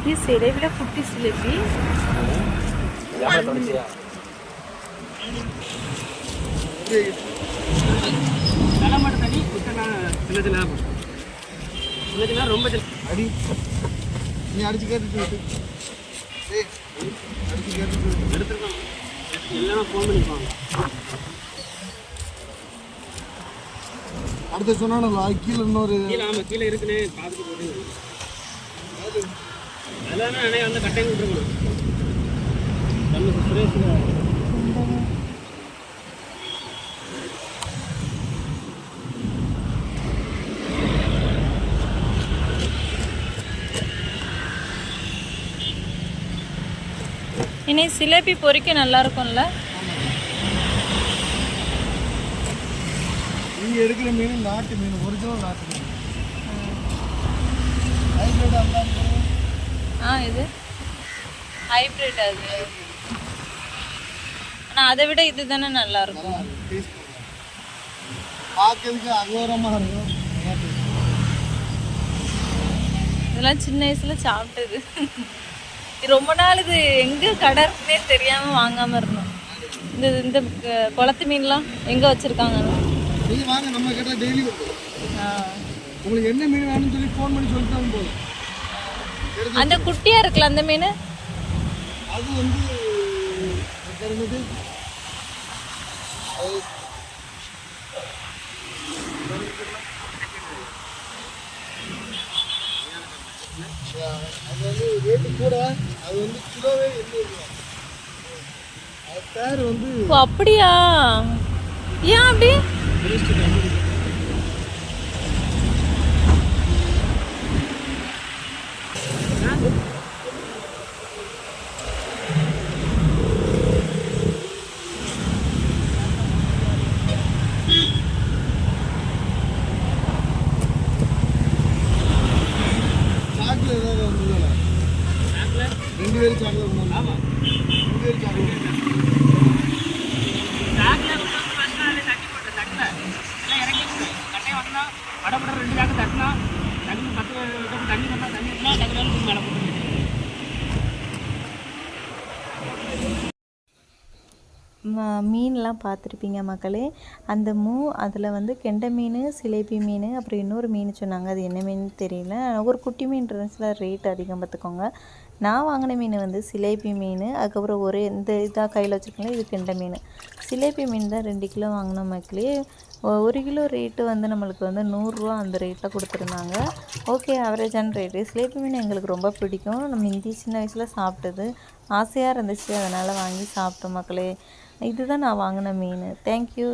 இது சிலைவில குட்டி சிலேபி. ரொம்ப அடி நீ அடிச்சு கேட்டு எடுத்துருக்கோம் எல்லாம் ஃபோன் பண்ணிப்பாங்க. அடுத்த சொன்னா கீழே இன்னொரு கீழே இருக்குன்னு பார்த்துட்டு போட்டு அதெல்லாம் நினைவு வந்து கட்டாயம் விட்டுருக்கணும். சுரேஷ் இனி சிலேபி பொரிக்க நல்லா இருக்கும்ல. நீங்க எடுக்கிற மீன் நாட்டு மீன், ஒரிஜினல் நாட்டு மீன். இது ஹைப்ரிட் அது. ஆனால் அதை விட இது தானே நல்லா இருக்கும். பார்க்கறதுக்கு அகோரமாக இருக்கும். இதெல்லாம் சின்ன வயசுல சாப்பிட்டது. ரொம்ப நாள் இது எங்கே கடை இருக்குன்னே தெரியாமல் வாங்காமல் இருந்தோம். இந்த இந்த குளத்து மீன்லாம் எங்கே வச்சுருக்காங்க? நீங்கள் வாங்க, நம்ம கேட்டால் டெய்லி உங்களுக்கு என்ன மீன் வேணும்னு சொல்லி ஃபோன் பண்ணி சொல்லிட்டாங்க போதும். அந்த குட்டியாக இருக்குல்ல அந்த மீன், அது வந்து அது வந்து ரேட்டு கூட, அது வந்து கிலோவே 800 ரூபா. அது பேர் வந்து அப்படியா? ஏன் அப்படி? மீன்லாம் பார்த்துருப்பீங்க மக்களே. அந்த அதில் வந்து கெண்டை மீன், சிலேபி மீன், அப்புறம் இன்னொரு மீன் சொன்னாங்க. அது என்ன மீன் தெரியல. ஒரு குட்டி மீன் இருந்துச்சுல, ரேட் அதிகம் பார்த்துக்கோங்க. நான் வாங்கின மீன் வந்து சிலேபி மீன். அதுக்கப்புறம் ஒரு இந்த இதாக கையில் வச்சுருக்கீங்களா, இது கெண்டை மீன். சிலேபி மீன் தான் 2 கிலோ வாங்கின மக்களே. 1 கிலோ ரேட்டு வந்து நம்மளுக்கு வந்து 100 ரூபா அந்த ரேட்டில் கொடுத்துருந்தாங்க. ஓகே, ஆவரேஜான ரேட்டு. சிலேபி மீன் எங்களுக்கு ரொம்ப பிடிக்கும். நம்ம இந்திய சின்ன வயசில் சாப்பிட்டது ஆசையாக இருந்துச்சு, அதனால் வாங்கி சாப்பிட்டோம் மக்களே. இதுதான் நான் வாங்கின மீன். தேங்க்யூ.